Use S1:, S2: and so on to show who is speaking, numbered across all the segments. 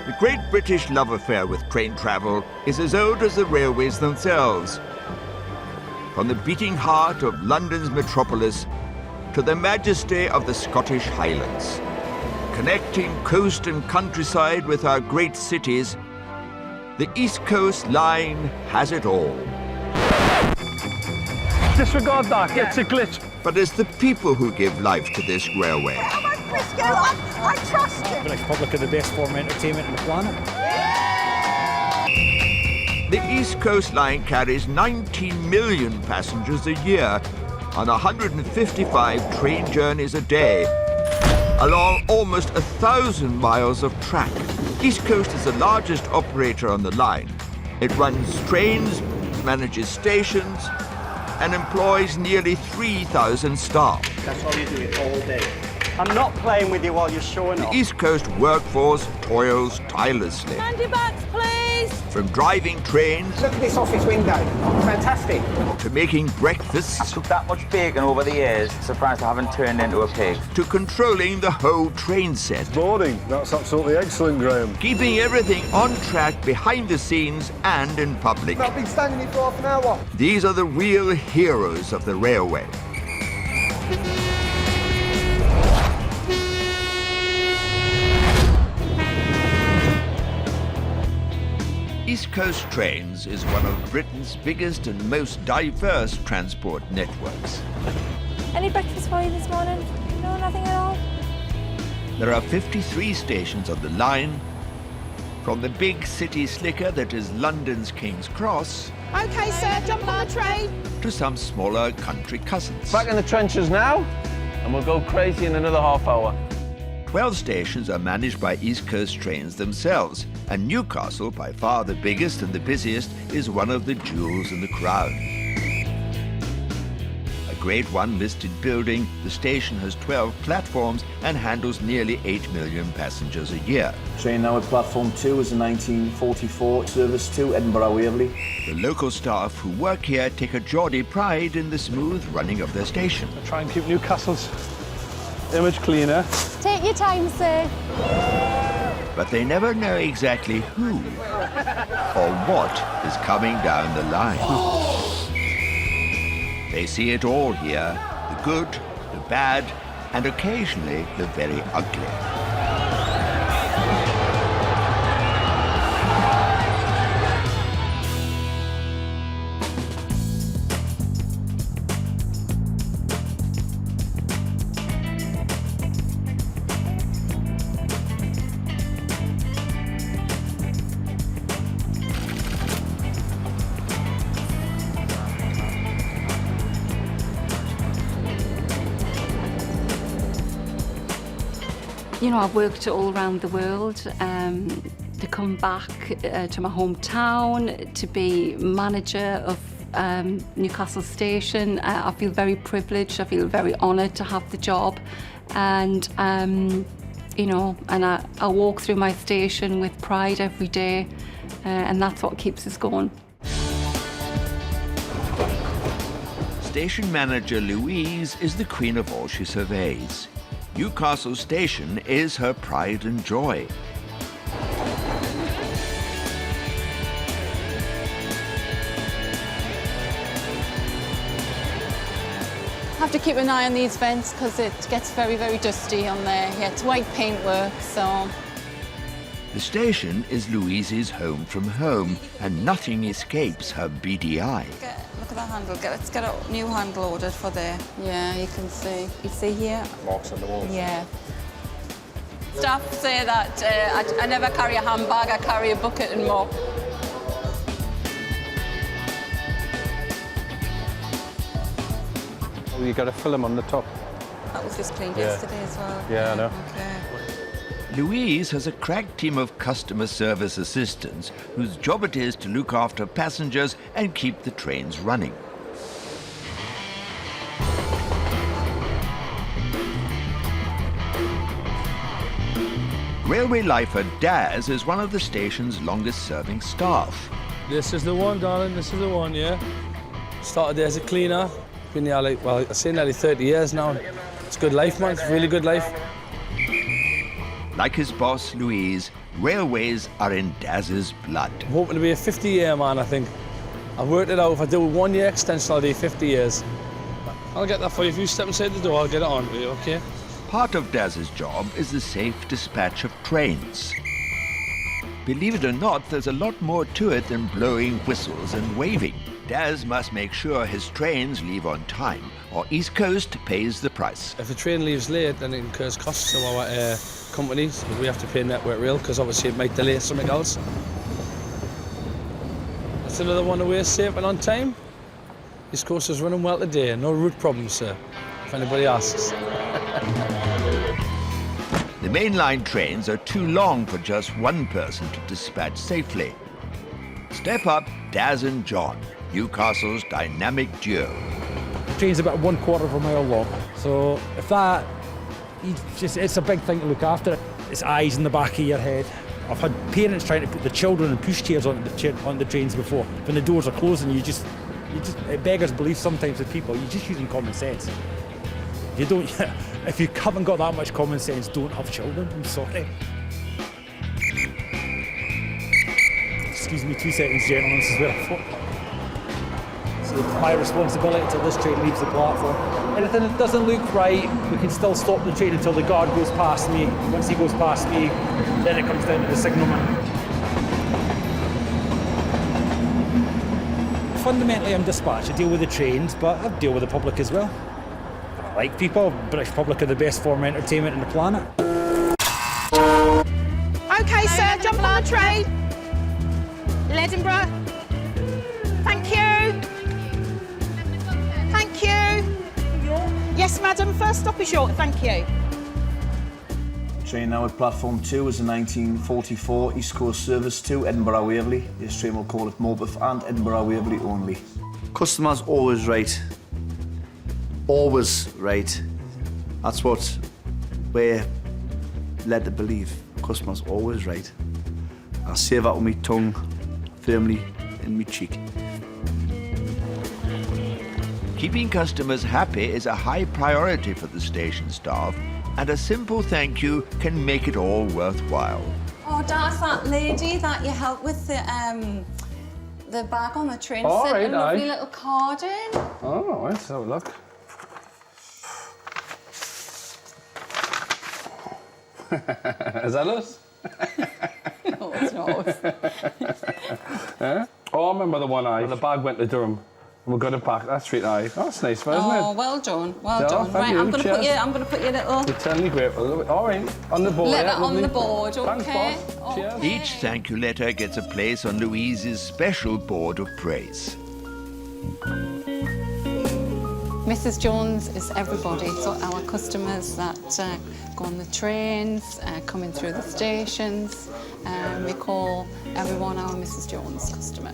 S1: The great British love affair with train travel is as old as the railways themselves. From the beating heart of London's metropolis to the majesty of the Scottish Highlands. Connecting coast and countryside with our great cities, the East Coast Line has it all.
S2: Disregard that, it's a glitch.
S1: But it's the people who give life to this railway.
S3: I trust him.
S4: The Republic are the best form of entertainment on the planet.
S1: The East Coast Line carries 19 million passengers a year on 155 train journeys a day, along almost 1,000 miles of track. East Coast is the largest operator on the line. It runs trains, manages stations, and employs nearly 3,000 staff.
S4: That's all you do it all day.
S5: I'm not playing with you while you're showing off.
S1: The East Coast workforce toils tirelessly.
S3: Hand your bags, please.
S1: From driving trains
S6: Look at this office window. Fantastic.
S1: to making breakfasts
S7: Took that much bacon over the years. Surprised I haven't turned into a pig.
S1: to controlling the whole train set.
S2: Morning, that's absolutely excellent, Graham.
S1: Keeping everything on track behind the scenes and in public.
S6: I've been standing here for half an hour.
S1: These are the real heroes of the railway. East Coast Trains is one of Britain's biggest and most diverse transport networks.
S3: Any breakfast for you this morning? No, nothing at all?
S1: There are 53 stations on the line, from the big city slicker that is London's King's Cross
S3: OK, sir, jump on the train.
S1: to some smaller country cousins.
S8: Back in the trenches now, and we'll go crazy in another half hour.
S1: 12 stations are managed by East Coast Trains themselves, and Newcastle, by far the biggest and the busiest, is one of the jewels in the crown. A Grade 1 listed building, the station has 12 platforms and handles nearly 8 million passengers a year.
S9: Train now at platform 2 is a 1944 service to Edinburgh Waverley.
S1: The local staff who work here take a Geordie pride in the smooth running of their station.
S2: Try and keep Newcastle's image cleaner.
S3: Take your time, sir.
S1: But they never know exactly who or what is coming down the line. They see it all here, the good, the bad, and occasionally the very ugly.
S10: You know, I've worked all around the world. To come back to my hometown, to be manager of Newcastle Station, I feel very privileged. I feel very honoured to have the job, and you know, and I walk through my station with pride every day, and that's what keeps us going.
S1: Station manager Louise is the queen of all she surveys. Newcastle Station is her pride and joy.
S11: Have to keep an eye on these vents because it gets very, very dusty on there. Yeah, it's white paintwork, so.
S1: The station is Louise's home from home, and nothing escapes her beady eye.
S11: Look at the handle. Let's get a new handle ordered for there. Yeah, you can see. You see here?
S2: Marks on the wall.
S11: Yeah. Staff say that I never carry a handbag, I carry a bucket and mop.
S2: Oh, you got to fill them on the top.
S11: That was just cleaned yesterday as well.
S2: Yeah, I know.
S11: Okay.
S1: Louise has a crack team of customer service assistants whose job it is to look after passengers and keep the trains running. Railway lifer Daz is one of the station's longest-serving staff.
S12: This is the one, darling, this is the one, yeah. Started there as a cleaner. Been there, like, well, I say nearly 30 years now. It's good life, man, it's really good life.
S1: Like his boss, Louise, railways are in Daz's blood.
S12: I'm hoping to be a 50-year man, I think. I've worked it out. If I do a 1-year extension, I'll do 50 years. I'll get that for you. If you step inside the door, I'll get it on for you, OK?
S1: Part of Daz's job is the safe dispatch of trains. Believe it or not, there's a lot more to it than blowing whistles and waving. Daz must make sure his trains leave on time, or East Coast pays the price.
S12: If a train leaves late, then it incurs costs to our companies. We have to pay Network Rail, because obviously it might delay something else. That's another one away safe and on time. East Coast is running well today. No route problems, sir, if anybody asks.
S1: The mainline trains are too long for just one person to dispatch safely. Step up Daz and John, Newcastle's dynamic duo.
S4: The train's about 1/4 of a mile long, so if that, it's a big thing to look after. It's eyes in the back of your head. I've had parents trying to put the children in pushchairs on the trains before. When the doors are closing, it beggars belief sometimes with people. You're just using common sense. If you haven't got that much common sense, don't have children. I'm sorry. Excuse me 2 seconds, gentlemen, this is where I thought. So it's my responsibility till this train leaves the platform. Anything that doesn't look right, we can still stop the train until the guard goes past me. Once he goes past me, then it comes down to the signalman. Fundamentally, I'm dispatch. I deal with the trains, but I deal with the public as well. I like people. British public are the best form of entertainment on the planet.
S13: OK, sir, jump on the train. Edinburgh. Thank you. Thank you. Yes, madam, first stop is York, thank you.
S9: Train now at platform 2 is a 1944 East Coast service to Edinburgh Waverley. This train will call at Morpeth and Edinburgh Waverley only. Customers always right. Always right. That's what we're led to believe. Customers always right. I say that with my tongue firmly in my cheek.
S1: Keeping customers happy is a high priority for the station staff, and a simple thank you can make it all worthwhile.
S11: Oh, that's that lady that you helped with the bag on the train.
S2: Oh,
S11: sent
S2: right,
S11: a lovely
S2: aye.
S11: little card in.
S2: Oh, let's have a look. Is that us?
S11: No, it's not us.
S2: Yeah? Oh, I remember the one when the bag went to Durham. And we got it back. That's straight eye. Oh, that's nice, isn't it?
S11: Oh, well done, well done.
S2: Thank
S11: Right,
S2: you.
S11: I'm going to put
S2: Cheers.
S11: I'm going to put your little
S2: You're telling me great. All right, on the board.
S11: letter
S2: yeah,
S11: on
S2: lovely.
S11: the board, OK?
S2: Thanks, boss. Cheers.
S11: Okay.
S1: Each thank you letter gets a place on Louise's special board of praise.
S11: Mrs. Jones is everybody. So our customers that go on the trains, coming through the stations. We call everyone our Mrs. Jones customer.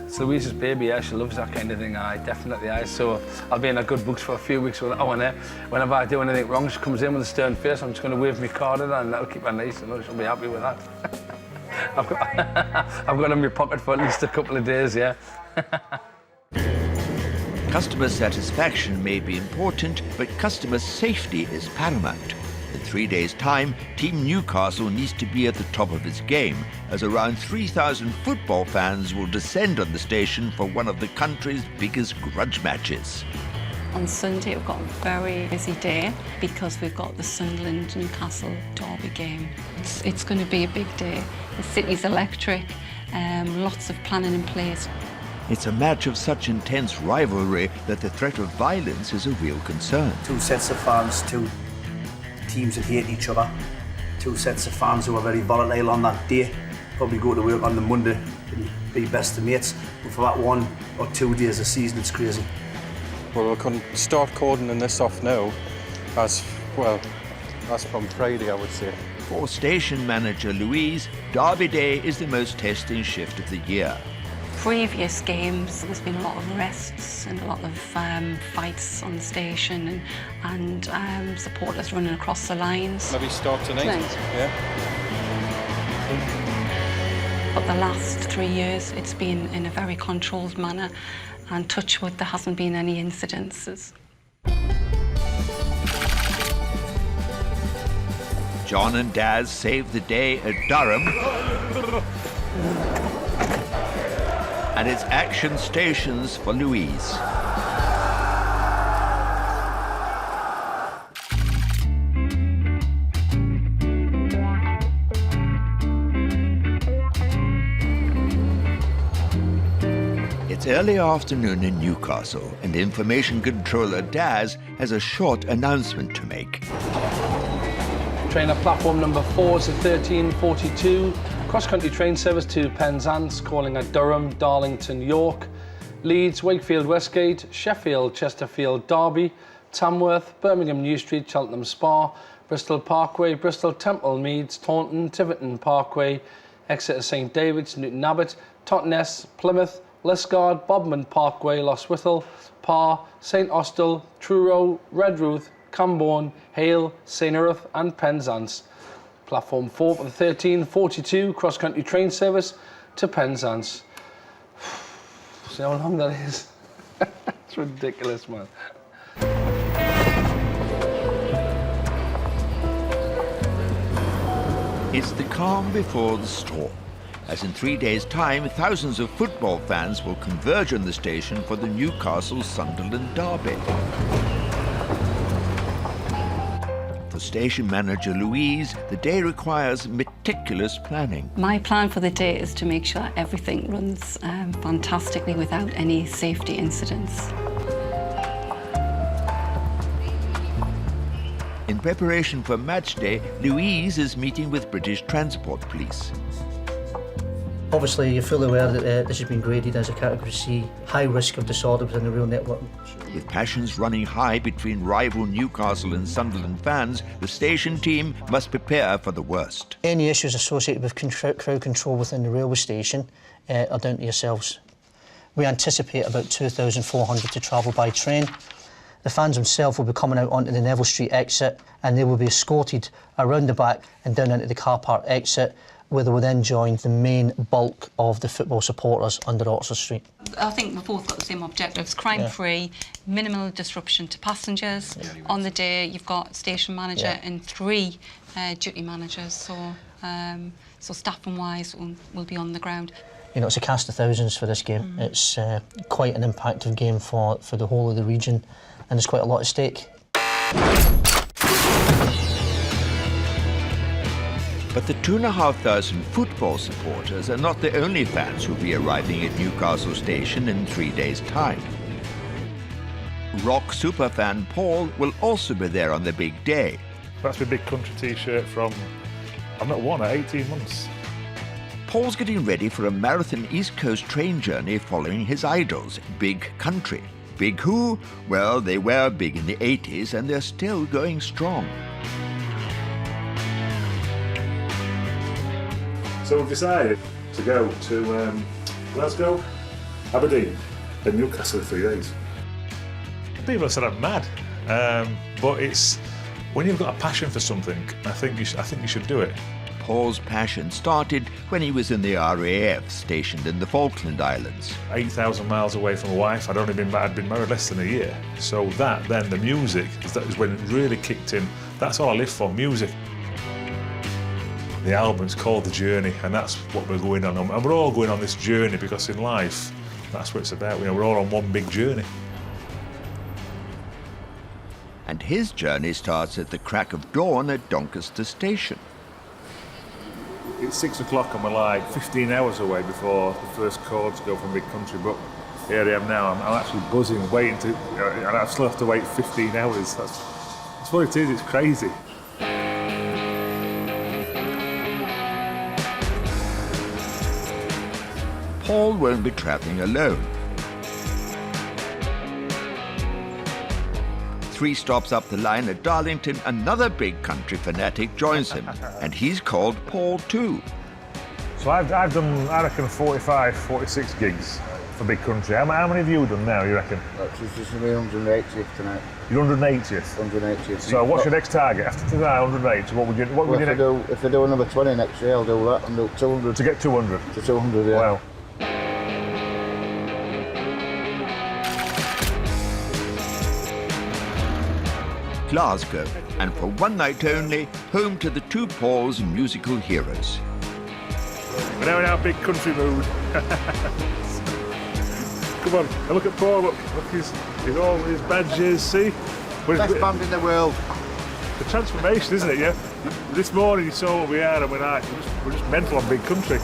S2: It's Louise's baby, yeah, she loves that kind of thing, aye, definitely, aye. So I'll be in her good books for a few weeks with her, and whenever I do anything wrong, she comes in with a stern face, I'm just going to wave my card at her, and that'll keep her nice, and she'll be happy with that. I've got it in my pocket for at least a couple of days, yeah.
S1: Customer satisfaction may be important, but customer safety is paramount. In 3 days' time, Team Newcastle needs to be at the top of its game, as around 3,000 football fans will descend on the station for one of the country's biggest grudge matches.
S10: On Sunday, we've got a very busy day because we've got the Sunderland-Newcastle derby game. It's going to be a big day. The city's electric, lots of planning in place.
S1: It's a match of such intense rivalry that the threat of violence is a real concern.
S9: Two sets of fans, two teams that hate each other, two sets of fans who are very volatile on that day, probably go to work on the Monday and be best of mates, but for that 1 or 2 days of season it's crazy.
S14: Well, we can start cordoning this off now, as from Friday I would say.
S1: For station manager Louise, Derby Day is the most testing shift of the year.
S10: Previous games, there's been a lot of arrests and a lot of fights on the station and supporters running across the lines.
S14: Maybe start tonight. Yeah.
S10: But the last 3 years, it's been in a very controlled manner, and touch wood, there hasn't been any incidences.
S1: John and Daz save the day at Durham. And it's action stations for Louise. It's early afternoon in Newcastle, and information controller Daz has a short announcement to make.
S2: Train at platform number 4 is at 13:42. Cross-country train service to Penzance, calling at Durham, Darlington, York, Leeds, Wakefield, Westgate, Sheffield, Chesterfield, Derby, Tamworth, Birmingham, New Street, Cheltenham Spa, Bristol Parkway, Bristol Temple Meads, Taunton, Tiverton Parkway, Exeter St David's, Newton Abbot, Totnes, Plymouth, Liscard, Bodmin Parkway, Lostwithiel, Parr, St Austell, Truro, Redruth, Camborne, Hale, St Erith and Penzance. Platform 4 for the 13:42 cross-country train service to Penzance. See how long that is? It's ridiculous, man.
S1: It's the calm before the storm, as in 3 days' time, thousands of football fans will converge on the station for the Newcastle-Sunderland derby. For station manager Louise, the day requires meticulous planning.
S10: My plan for the day is to make sure everything runs fantastically without any safety incidents.
S1: In preparation for match day, Louise is meeting with British Transport Police.
S9: Obviously, you're fully aware that this has been graded as a Category C, high risk of disorder within the rail network.
S1: With passions running high between rival Newcastle and Sunderland fans, the station team must prepare for the worst.
S9: Any issues associated with crowd control within the railway station are down to yourselves. We anticipate about 2,400 to travel by train. The fans themselves will be coming out onto the Neville Street exit, and they will be escorted around the back and down into the car park exit, where they will then join the main bulk of the football supporters under Oxford Street.
S10: I think we've both got the same objectives: crime-free, minimal disruption to passengers. On the day, you've got station manager and 3 duty managers, so staffing-wise, we'll be on the ground.
S9: You know, it's a cast of thousands for this game. It's quite an impactful game for the whole of the region, and there's quite a lot at stake.
S1: But the 2,500 football supporters are not the only fans who'll be arriving at Newcastle Station in 3 days' time. Rock superfan Paul will also be there on the big day.
S15: That's my big country t-shirt from, I've not worn it 18 months.
S1: Paul's getting ready for a marathon East Coast train journey following his idols, Big Country. Big who? Well, they were big in the 80s and they're still going strong.
S15: So we've decided to go to Glasgow, Aberdeen and Newcastle in 3 days. People have said I'm mad, but it's when you've got a passion for something, I think you should do it.
S1: Paul's passion started when he was in the RAF, stationed in the Falkland Islands.
S15: 8,000 miles away from a wife. I'd been married less than a year. So then the music, that is when it really kicked in. That's all I live for, music. The album's called The Journey, and that's what we're going on. And we're all going on this journey because in life, that's what it's about. You know, we're all on one big journey.
S1: And his journey starts at the crack of dawn at Doncaster Station.
S15: It's 6 o'clock and we're like 15 hours away before the first chords go from Big Country, but here I am now. I'm actually buzzing, waiting to, and I still have to wait 15 hours. That's what it is, it's crazy.
S1: Paul won't be travelling alone. 3 stops up the line at Darlington, another Big Country fanatic joins him, and he's called Paul too.
S15: So I've done, I reckon, 45, 46 gigs for Big Country. How many have you done now, you reckon?
S16: This is my 180th tonight.
S15: Your 180th?
S16: 180th.
S15: So what's your next target? After today, 180, what would you
S16: if I do another 20 next year, I'll do that and do 200.
S15: To get 200?
S16: To 200, yeah.
S15: Wow.
S1: Glasgow, and for one night only, home to the two Pauls musical heroes.
S15: We're now in our big country mood. Come on, and look at Paul, look his all his badges, see?
S16: Best band in the world.
S15: The transformation, isn't it, yeah? This morning you saw what we are and we're like, we're just mental on big country.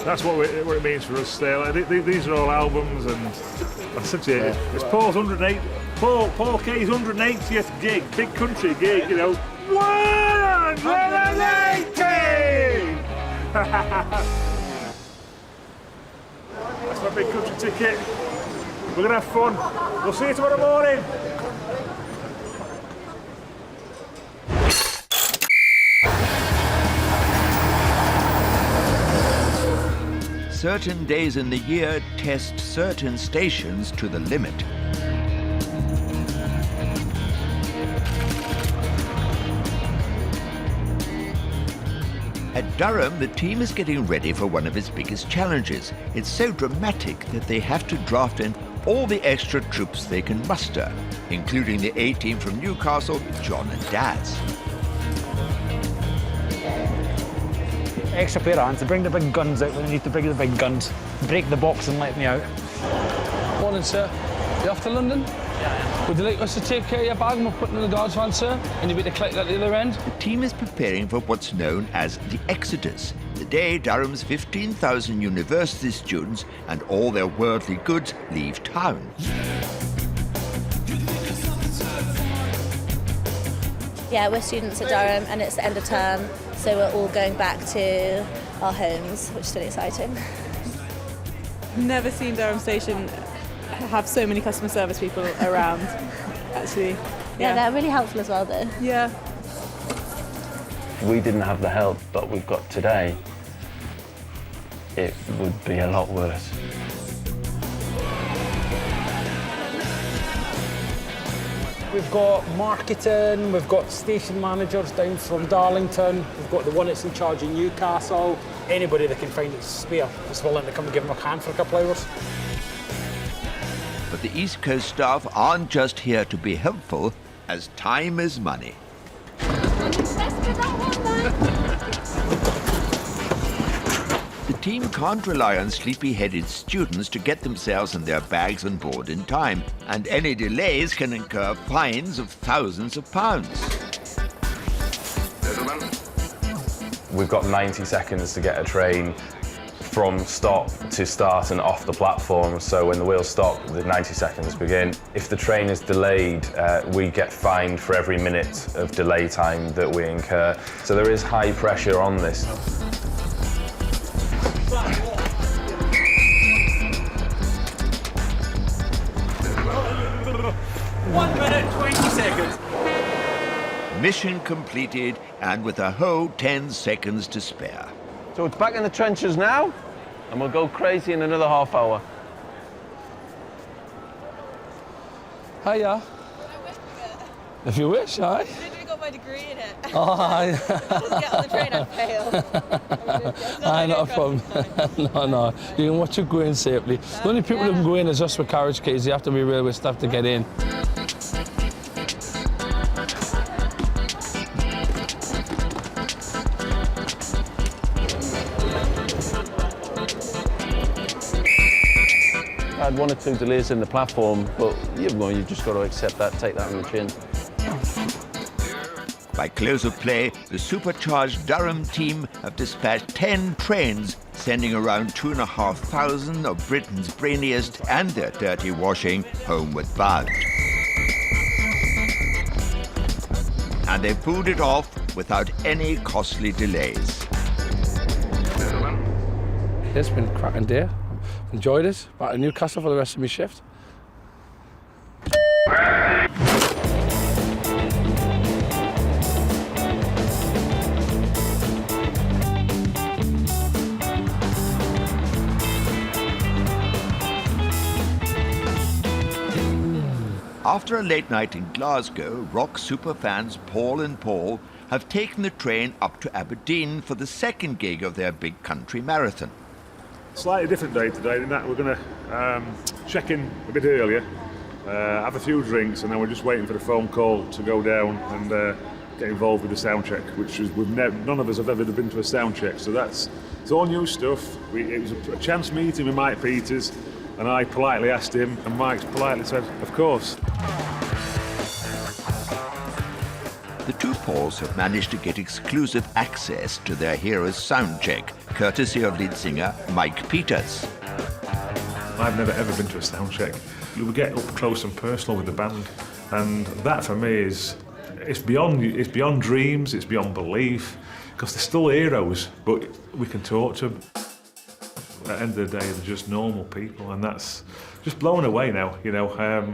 S15: That's what it means for us still. These are all albums, and I said to you, it's Paul's 108, Paul K's 180th gig, big country gig, you know. 180! That's my big country ticket. We're gonna have fun. We'll see you tomorrow morning.
S1: Certain days in the year test certain stations to the limit. At Durham, the team is getting ready for one of its biggest challenges. It's so dramatic that they have to draft in all the extra troops they can muster, including the A-team from Newcastle, John and Daz.
S4: Extra pair of hands to bring the big guns out when they need to bring the big guns. Break the box and let me out.
S2: Morning, sir. You off to London? Yeah. Would you like us to take care of your bag and we'll put it in the guard's van, sir? And you'll be to collect at the other end?
S1: The team is preparing for what's known as the Exodus, the day Durham's 15,000 university students and all their worldly goods leave town.
S3: Yeah, we're students at Durham and it's the end of term, so we're all going back to our homes, which is really exciting.
S13: Never seen Durham Station have so many customer service people around, actually.
S3: Yeah, they're really helpful as well, though.
S13: Yeah.
S8: If we didn't have the help that we've got today, it would be a lot worse.
S4: We've got marketing, we've got station managers down from Darlington, we've got the one that's in charge of Newcastle. Anybody that can find it spare is willing to come and give them a hand for a couple of hours.
S1: But the East Coast staff aren't just here to be helpful, as time is money. The team can't rely on sleepy-headed students to get themselves and their bags on board in time, and any delays can incur fines of thousands of pounds.
S8: We've got 90 seconds to get a train from stop to start and off the platform, so when the wheels stop, the 90 seconds begin. If the train is delayed, we get fined for every minute of delay time that we incur. So there is high pressure on this.
S6: 1 minute, 20 seconds.
S1: Mission completed, and with a whole 10 seconds to spare.
S8: So it's back in the trenches now, and we'll go crazy in another half hour.
S2: Hiya. If you wish, aye.
S17: I got my degree in it.
S2: Oh, aye.
S17: Just get on the train and fail.
S2: Aye, not a problem. No. You can watch it go in safely. The only people who can go in is us with carriage keys. You have to be railway staff to get in.
S8: I had 1 or 2 delays in the platform, but you've just got to accept that, take that on the chin.
S1: By close of play, the supercharged Durham team have dispatched 10 trains, sending around 2,500 of Britain's brainiest and their dirty washing homeward bound. And they pulled it off without any costly delays.
S2: It's been a cracking day. Enjoyed it. Back to Newcastle for the rest of my shift.
S1: After a late night in Glasgow, rock superfans Paul and Paul have taken the train up to Aberdeen for the second gig of their big country marathon.
S15: Slightly different day today in that we're going to check in a bit earlier have a few drinks, and then we're just waiting for the phone call to go down and get involved with the sound check, which is none of us have ever been to a sound check, so it's all new stuff. It was a chance meeting with Mike Peters, and I politely asked him, and Mike's politely said, of course.
S1: The two Pauls have managed to get exclusive access to their hero's sound check, courtesy of lead singer Mike Peters.
S15: I've never ever been to a sound check. We get up close and personal with the band, and that for me it's beyond dreams, it's beyond belief, because they're still heroes, but we can talk to them. At the end of the day, they're just normal people, and that's just blown away now, you know. And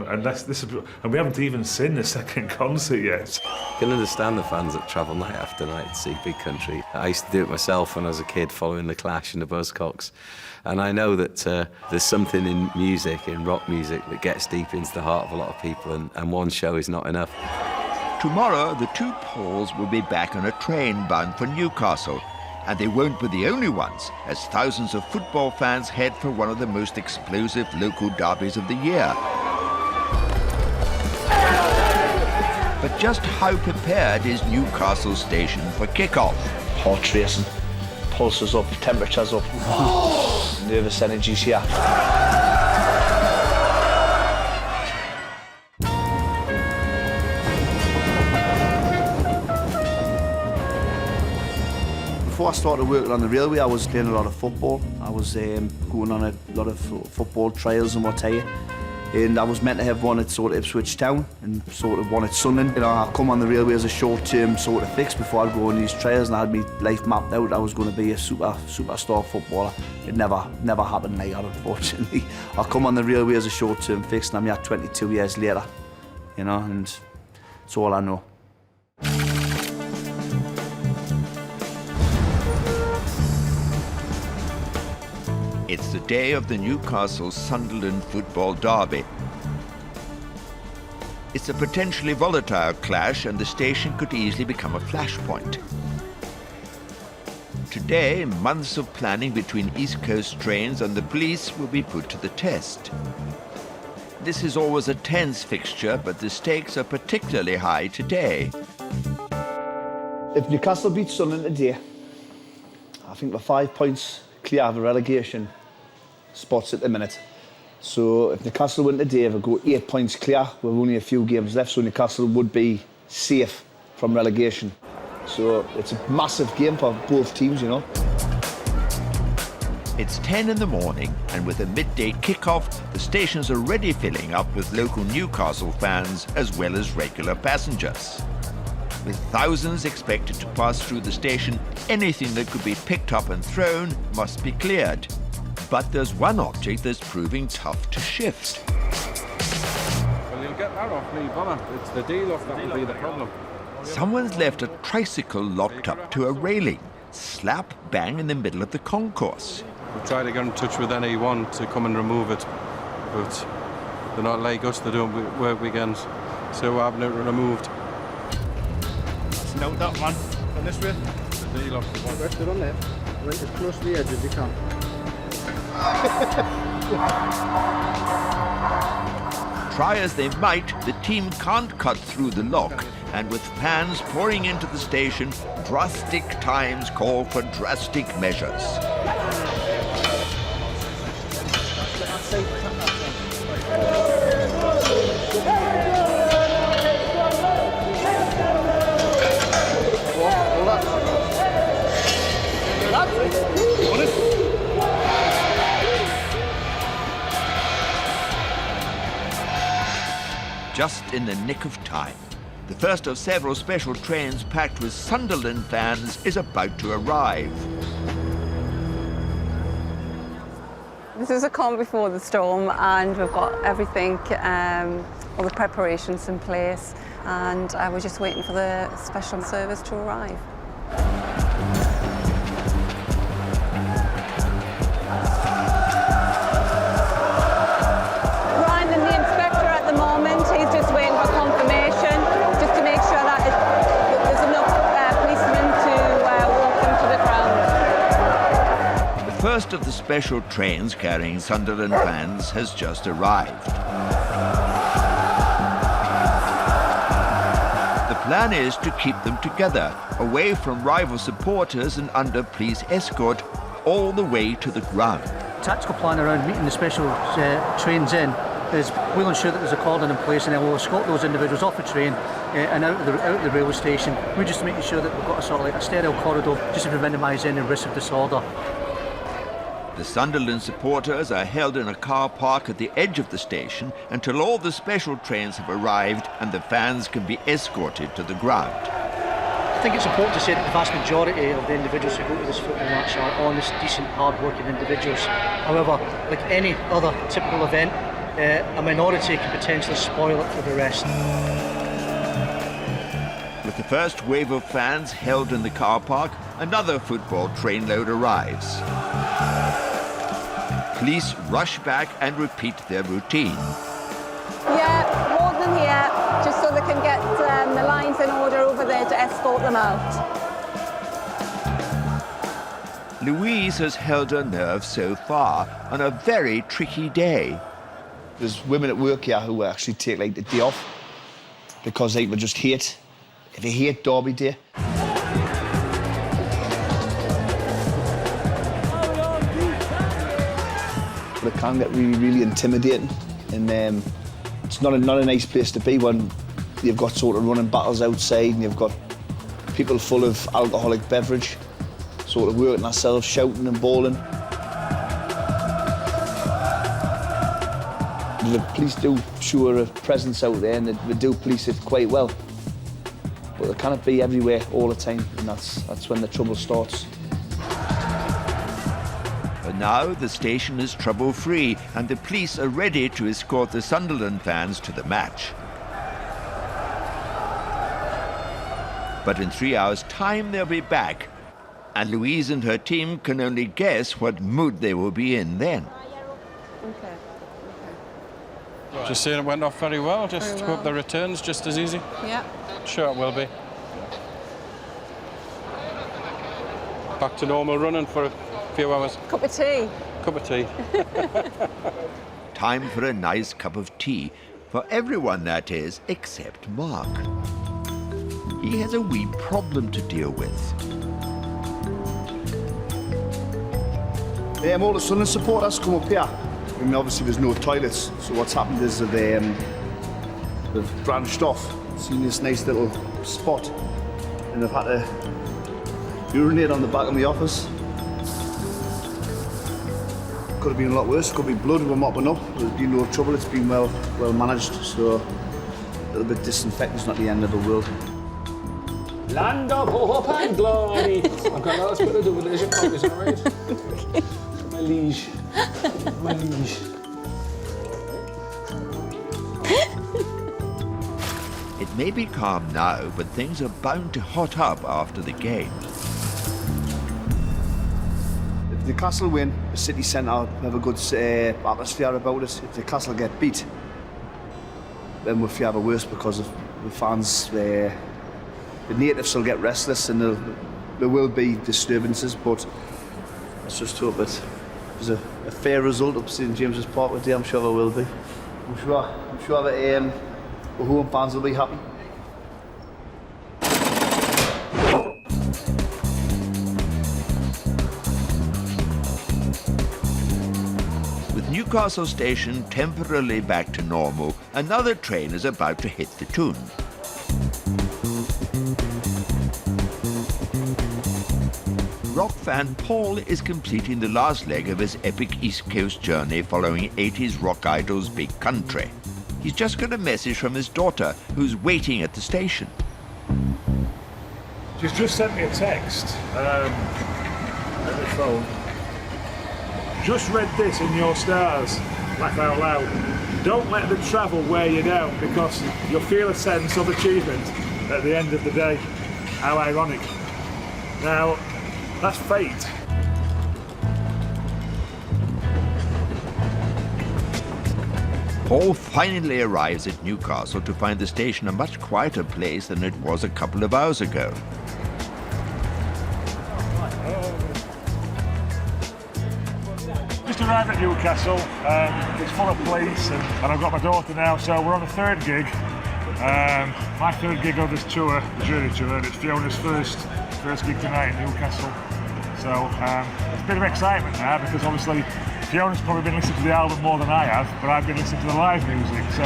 S15: we haven't even seen the second concert yet.
S18: I can understand the fans that travel night after night to see Big Country. I used to do it myself when I was a kid, following the Clash and the Buzzcocks, and I know that there's something in music, in rock music, that gets deep into the heart of a lot of people, and one show is not enough.
S1: Tomorrow, the two Pauls will be back on a train bound for Newcastle. And they won't be the only ones, as thousands of football fans head for one of the most explosive local derbies of the year. But just how prepared is Newcastle Station for kick-off?
S9: Heart racing, pulses up, temperatures up, nervous energies here. Before I started working on the railway, I was playing a lot of football. I was going on a lot of football trials and what have you. And I was meant to have one at sort of Ipswich Town and sort of one at Sunderland. You know, I come on the railway as a short-term sort of fix before I'd go on these trials, and I had my life mapped out. I was going to be a superstar footballer. It never happened like that, unfortunately. I come on the railway as a short-term fix, and I'm here 22 years later. You know, and it's all I know.
S1: It's the day of the Newcastle-Sunderland football derby. It's a potentially volatile clash, and the station could easily become a flashpoint. Today, months of planning between East Coast trains and the police will be put to the test. This is always a tense fixture, but the stakes are particularly high today.
S9: If Newcastle beat Sunderland today, I think we're 5 points clear of a relegation spots at the minute. So if Newcastle win today, we'll go 8 points clear. We've only a few games left, so Newcastle would be safe from relegation. So it's a massive game for both teams, you know.
S1: It's 10 in the morning, and with a midday kick-off, the station's already filling up with local Newcastle fans as well as regular passengers. With thousands expected to pass through the station, anything that could be picked up and thrown must be cleared. But there's one object that's proving tough to shift.
S12: Well, you'll get that off me, bother. It's the deal off that will be the problem.
S1: Someone's left a tricycle locked up to a railing, slap bang in the middle of the concourse.
S14: We'll try to get in touch with anyone to come and remove it, but they're not like us, they don't work weekends, so we're having it removed.
S16: Note that one. On this way.
S14: The deal off the one.
S16: Rest it on there. Right as close to the edge as you can.
S1: Try as they might, the team can't cut through the lock, and with fans pouring into the station, drastic times call for drastic measures. Just in the nick of time. The first of several special trains packed with Sunderland fans is about to arrive.
S11: This is a calm before the storm, and we've got everything, all the preparations in place, and we're just waiting for the special service to arrive.
S1: The first of the special trains carrying Sunderland fans has just arrived. plan is to keep them together, away from rival supporters and under police escort, all the way to the ground.
S19: Tactical plan around meeting the special trains in is we'll ensure that there's a cordon in place, and then we'll escort those individuals off the train and out of the railway station. We're just making sure that we've got a sort of like a sterile corridor just to minimise any risk of disorder.
S1: The Sunderland supporters are held in a car park at the edge of the station until all the special trains have arrived and the fans can be escorted to the ground.
S19: I think it's important to say that the vast majority of the individuals who go to this football match are honest, decent, hard-working individuals. However, like any other typical event, a minority can potentially spoil it for the rest.
S1: With the first wave of fans held in the car park, another football trainload arrives. Police rush back and repeat their routine.
S20: Yeah, more than here, just so they can get the lines in order over there to escort them out.
S1: Louise has held her nerve so far on a very tricky day.
S9: There's women at work here who actually take like the day off because they would just hate Derby Day. But it can get really, really intimidating, and it's not a nice place to be when you've got sort of running battles outside and you've got people full of alcoholic beverage, sort of working ourselves, shouting and bawling. The police do show a presence out there, and they do police it quite well. But they cannot be everywhere all the time, and that's when the trouble starts.
S1: But now the station is trouble-free, and the police are ready to escort the Sunderland fans to the match. But in 3 hours' time, they'll be back, and Louise and her team can only guess what mood they will be in then.
S20: Okay.
S14: Just saying it went off very well. Just hope the return's just as easy.
S20: Yeah.
S14: Sure it will be. Back to normal running for a few hours.
S20: Cup of tea.
S14: Cup of tea.
S1: Time for a nice cup of tea. For everyone, that is, except Mark. He has a wee problem to deal with.
S9: All the Sunderland supporters come up here. I mean, obviously there's no toilets, so what's happened is that they've branched off, seen this nice little spot, and they've had to urinate on the back of my office. Could have been a lot worse, could be blood, we're mopping up, there's been no trouble, it's been well managed, so a little bit disinfectant's not the end of the world.
S12: Land of hope and glory. I've got lots to do with this, is that right? My liege. My liege.
S1: It may be calm now, but things are bound to hot up after the game.
S9: If Newcastle win, the city centre have a good atmosphere about it. If Newcastle get beat, then we'll feel worse because of the fans. The natives will get restless and there will be disturbances, but let's just hope that there's a fair result up St James's Park today. I'm sure there will be. I'm sure that the home fans will be happy.
S1: With Newcastle Station temporarily back to normal, another train is about to hit the tune. Rock fan Paul is completing the last leg of his epic East Coast journey following 80s rock idols Big Country. He's just got a message from his daughter, who's waiting at the station.
S15: She's just sent me a text at the phone. Just read this in your stars, laugh out loud. Don't let the travel wear you down because you'll feel a sense of achievement at the end of the day. How ironic. Now, that's fate.
S1: Paul finally arrives at Newcastle to find the station a much quieter place than it was a couple of hours ago.
S15: Just arrived at Newcastle. It's full of police and I've got my daughter now, so we're on the third gig. My third gig on this tour, the Journey Tour, and it's Fiona's first gig tonight in Newcastle. So it's a bit of excitement now because obviously Fiona's probably been listening to the album more than I have, but I've been listening to the live music, so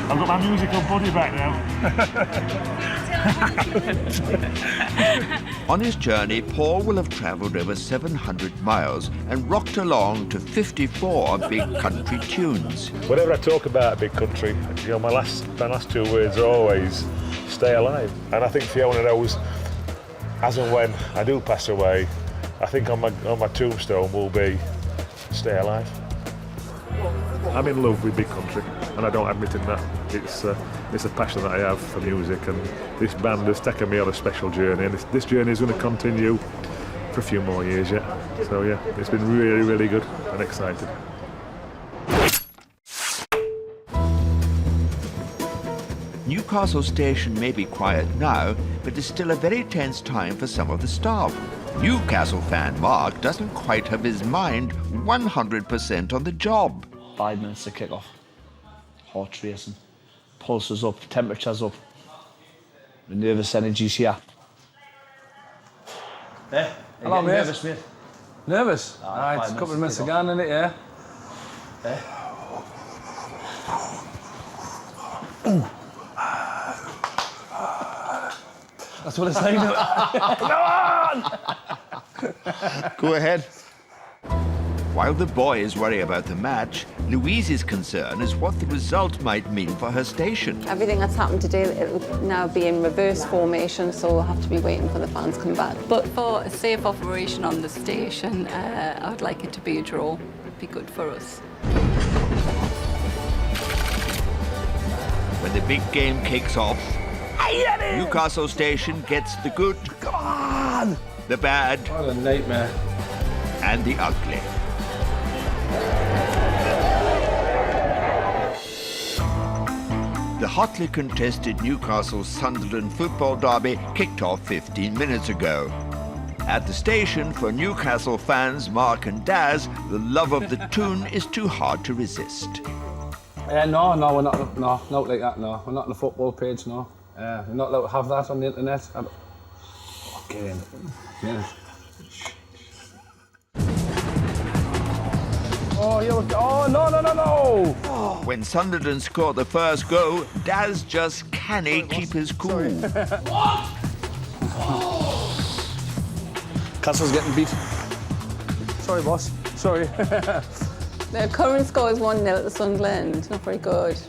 S15: I've got my musical buddy back now.
S1: On his journey, Paul will have travelled over 700 miles and rocked along to 54 big country tunes.
S15: Whenever I talk about big country, you know, my last two words are always stay alive. And I think Fiona knows, as and when I do pass away, I think on my tombstone will be stay alive. I'm in love with big country, and I don't admit in that. It's a passion that I have for music, and this band has taken me on a special journey, and this journey is going to continue for a few more years yet. So yeah, it's been really, really good and exciting.
S1: Newcastle station may be quiet now, but it's still a very tense time for some of the staff. Newcastle fan Mark doesn't quite have his mind 100% on the job.
S9: 5 minutes to kick off. Heart racing, pulses up, temperature's up. The nervous energy's here.
S2: Hello, mate.
S9: Nervous, mate?
S2: Nervous? Aye, it's a couple of minutes to go, isn't it, yeah? That's what it's like. Come on!
S1: Go ahead. While the boys worry about the match, Louise's concern is what the result might mean for her station.
S20: Everything that's happened today, it'll now be in reverse formation, so we'll have to be waiting for the fans to come back.
S10: But for a safe operation on the station, I would like it to be a draw. It'd be good for us.
S1: When the big game kicks off, Newcastle station gets the good,
S2: come on,
S1: the bad,
S2: what a nightmare,
S1: and the ugly. The hotly contested Newcastle-Sunderland football derby kicked off 15 minutes ago. At the station, for Newcastle fans Mark and Daz, the love of the tune is too hard to resist.
S2: No, we're not. No, not like that. No, we're not on the football page. No, we're not allowed to have that on the internet. Okay. Yeah. Oh, no!
S1: When Sunderland scored the first goal, Daz just can't keep his cool.
S2: What?
S12: Castle's getting beat. Sorry, boss. Sorry.
S20: The current score is 1-0 to Sunderland. Not very good.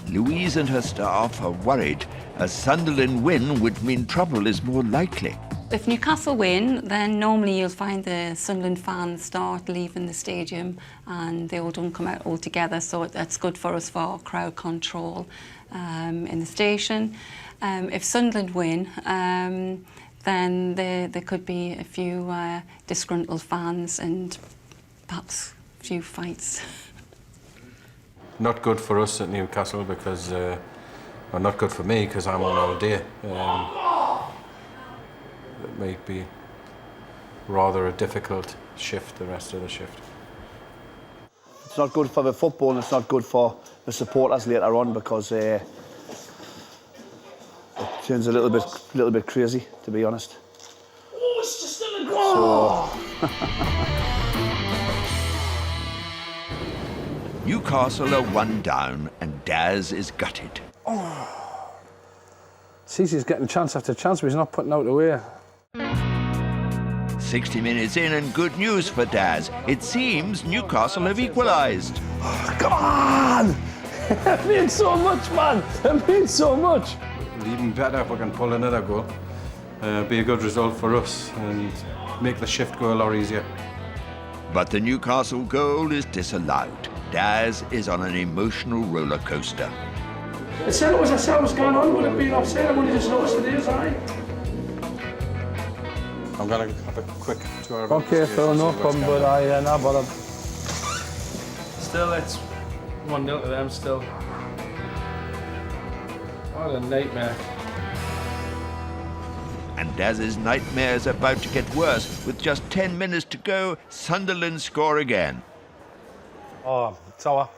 S1: Louise and her staff are worried. A Sunderland win would mean trouble is more likely.
S10: If Newcastle win, then normally you'll find the Sunderland fans start leaving the stadium and they all don't come out all together, so that's good for us for crowd control in the station. If Sunderland win, then there could be a few disgruntled fans and perhaps a few fights.
S14: Not good for us at Newcastle because, well, not good for me because I'm on all day. It might be rather a difficult shift, the rest of the shift.
S9: It's not good for the football and it's not good for the supporters later on because it turns a little bit crazy, to be honest.
S12: Oh, it's just still a goal!
S1: Newcastle are 1 down and Daz is gutted.
S2: Cece's getting chance after chance, but he's not putting out away.
S1: 60 minutes in and good news for Daz. It seems Newcastle have equalised.
S2: Come on! It means so much, man! It means so much!
S14: Even better if we can pull another goal. Be a good result for us and make the shift go a lot easier.
S1: But the Newcastle goal is disallowed. Daz is on an emotional roller coaster.
S12: I said it was ourselves going on, would it be offside? I only just noticed it is, aye.
S14: I'm going to have a quick tour of
S2: Okay, Phil, no problem, but no bother. Still, it's 1-0 to them, still. What a nightmare.
S1: And Daz's nightmare is about to get worse. With just 10 minutes to go, Sunderland score again.
S2: Oh, Tower.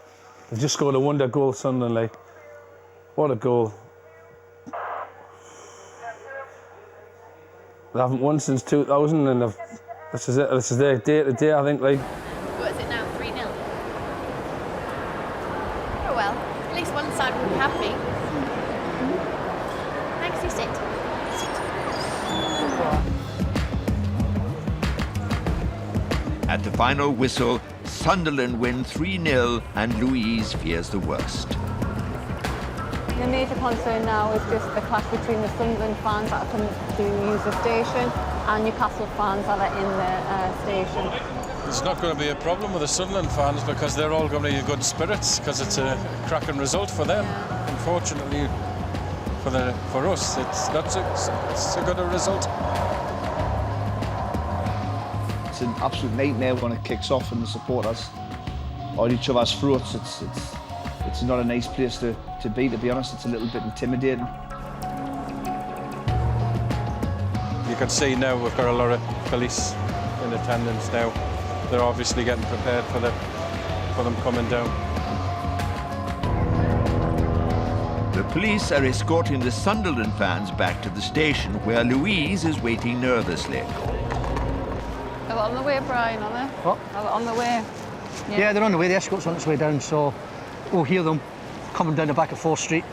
S2: They've just scored a wonder goal, Sunderland. What a goal. They haven't won since 2000, and this is it. This is their day to day, I think. Like.
S17: What is it now? 3-0. Oh well, at least one side will be happy. Thanks, you sit.
S1: At the final whistle, Sunderland win 3-0 and Louise fears the worst.
S20: The major concern now is just the clash between the Sunderland fans that are coming to use the station and Newcastle fans that are in the station.
S14: It's not going to be a problem with the Sunderland fans because they're all going to be in good spirits because it's a cracking result for them. Unfortunately, for us, it's not it's a good result.
S16: It's an absolute nightmare when it kicks off and the supporters are each other's throats. It's not a nice place to be honest. It's a little bit intimidating.
S14: You can see now we've got a lot of police in attendance now. They're obviously getting prepared for them coming down.
S1: The police are escorting the Sunderland fans back to the station where Louise is waiting nervously.
S11: Are they on the way, Brian, are they?
S19: What?
S11: Are they on the way?
S19: Yeah, they're on the way. The escort's on its way down, so we'll hear them coming down the back of 4th Street.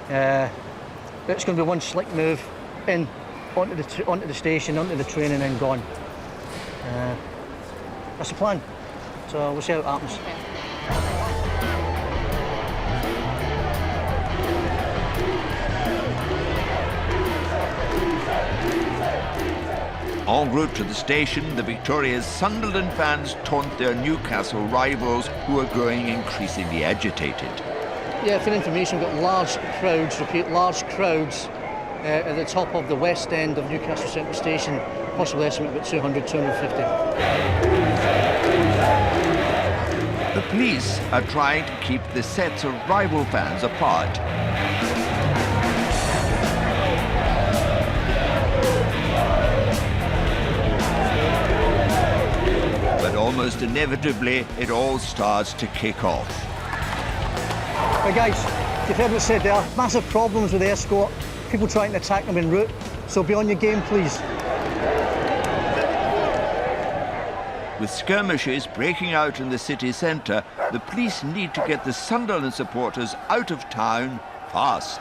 S19: It's going to be one slick move in onto the station, onto the train, and then gone. That's the plan. So we'll see how it happens.
S11: Okay.
S1: En route to the station, the Victoria's Sunderland fans taunt their Newcastle rivals who are growing increasingly agitated.
S19: Yeah, for information, we've got large crowds, repeat, large crowds at the top of the west end of Newcastle Central Station, possible estimate about 200, 250.
S1: The police are trying to keep the sets of rival fans apart. But almost inevitably, it all starts to kick off.
S19: Hey guys, you've heard what said there. Massive problems with the escort. People trying to attack them en route. So be on your game, please.
S1: With skirmishes breaking out in the city centre, the police need to get the Sunderland supporters out of town fast.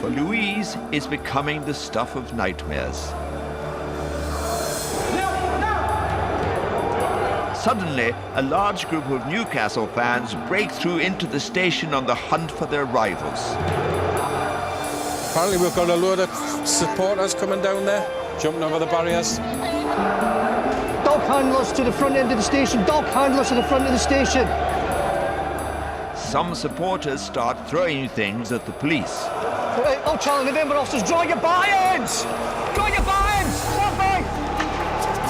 S1: For Louise, it's becoming the stuff of nightmares. Suddenly, a large group of Newcastle fans break through into the station on the hunt for their rivals.
S14: Apparently we've got a load of supporters coming down there, jumping over the barriers.
S19: Dog handlers to the front end of the station. Dog handlers to the front of the station.
S1: Some supporters start throwing things at the police.
S19: Oh, Charlie, November officers, draw your buy-ins! Draw your buy-ins! Stop me!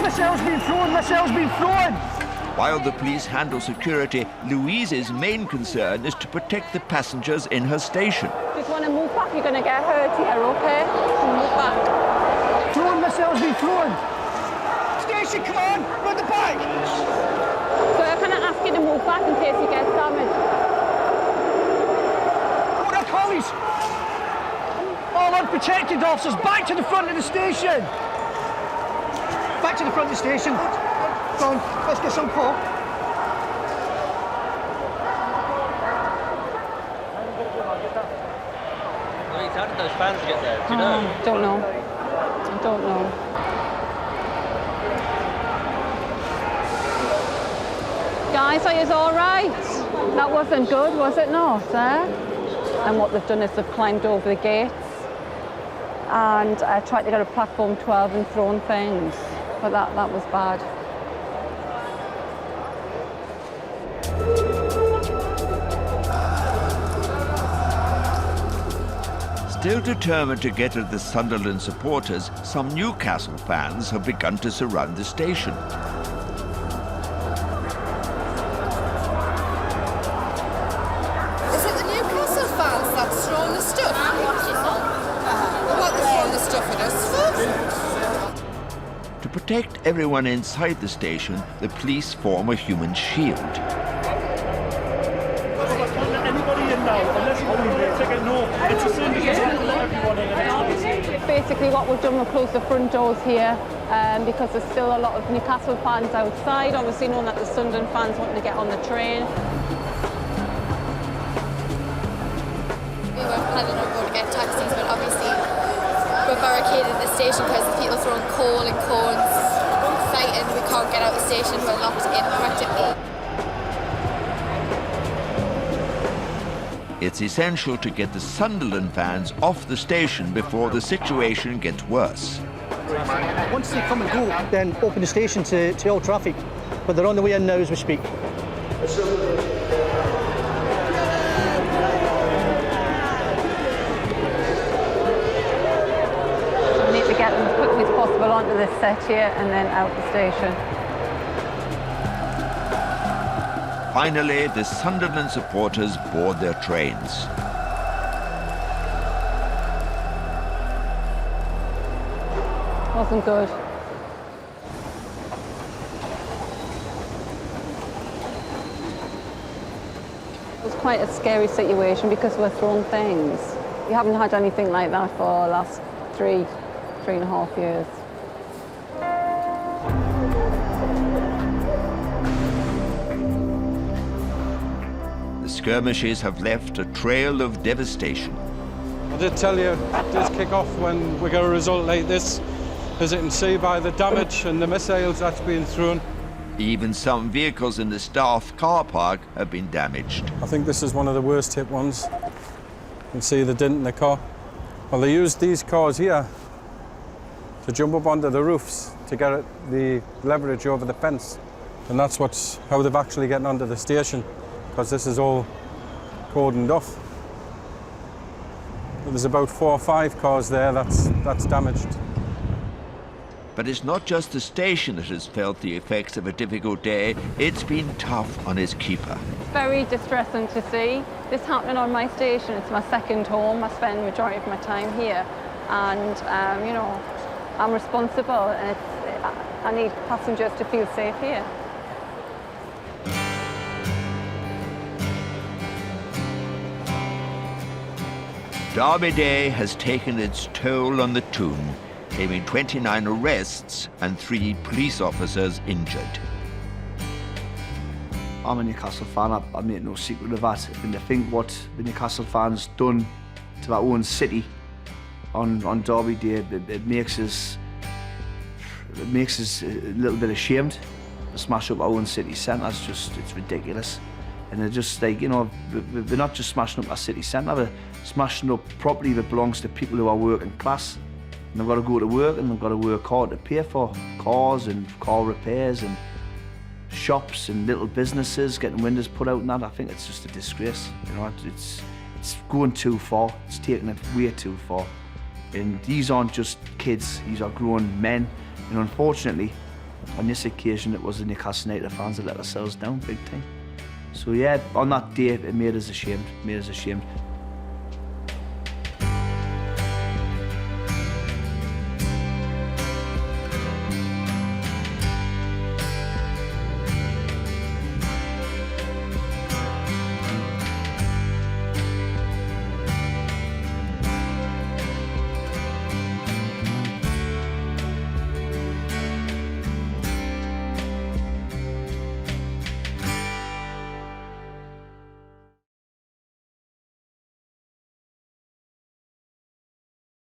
S19: Missiles being thrown, missiles being thrown!
S1: While the police handle security, Louise's main concern is to protect the passengers in her station.
S20: Just want to move back, you're going to get hurt here, okay? Move back.
S19: Thrown missiles being thrown! Station, come on! Run the back!
S20: So I'm going to ask you to move back in case you get damaged.
S19: What are collies? All unprotected officers, back to the front of the station! Back to the front of the station. Go on, let's get some call.
S21: Louise, how did those fans get there? Do you know?
S20: Don't know. I don't know. Guys, are you all right? That wasn't good, was it not, And what they've done is they've climbed over the gates and tried to get a platform 12 and thrown things. But that was bad.
S1: Still determined to get at the Sunderland supporters, some Newcastle fans have begun to surround the station.
S22: Is it the Newcastle fans that's throwing the stuff? What, they're throwing the stuff at us for?
S1: To protect everyone inside the station, the police form a human shield.
S16: Anybody in now, unless you want to take it, no, it's the same because I let everyone in.
S20: basically what we've done, we've closed the front doors here because there's still a lot of Newcastle fans outside, obviously knowing that the Sunderland fans wanting to get on the train.
S17: We weren't planning on going to get taxis, but obviously we're barricaded at the station because people throwing coal and cones, fighting. We can't get out of the station, we're locked in practically.
S1: It's essential to get the Sunderland fans off the station before the situation gets worse.
S19: Once they come and go, then open the station to all traffic. But they're on the way in now as we speak.
S20: We need to get them as quickly as possible onto this set here and then out the station.
S1: Finally, the Sunderland supporters board their trains.
S20: Wasn't good. It was quite a scary situation because we're thrown things. We haven't had anything like that for the last three and a half years.
S1: Skirmishes have left a trail of devastation.
S14: I did tell you it did kick off when we got a result like this, as you can see by the damage and the missiles that's been thrown.
S1: Even some vehicles in the staff car park have been damaged.
S14: I think this is one of the worst hit ones. You can see the dent in the car. Well, they used these cars here to jump up onto the roofs to get the leverage over the fence. And that's how they've actually gotten onto the station, because this is all cordoned off. There's about 4 or 5 cars there that's damaged.
S1: But it's not just the station that has felt the effects of a difficult day, it's been tough on its keeper.
S20: It's very distressing to see this happening on my station. It's my second home. I spend the majority of my time here, and you know, I'm responsible, and I need passengers to feel safe here.
S1: Derby Day has taken its toll on the Toon, claiming 29 arrests and 3 police officers injured.
S16: I'm a Newcastle fan, I make no secret of that. And I think what the Newcastle fans done to our own city on Derby Day, it makes us a little bit ashamed to smash up our own city centre. It's ridiculous. And they're just like, you know, we're not just smashing up our city centre, we're smashing up property that belongs to people who are working class. And they've got to go to work and they've got to work hard to pay for cars and car repairs and shops and little businesses getting windows put out and that. I think it's just a disgrace. You know, it's going too far. It's taking it way too far. And these aren't just kids, these are grown men. And unfortunately, on this occasion, it was the Newcastle United fans that let ourselves down big time. So yeah, on that day, it made us ashamed,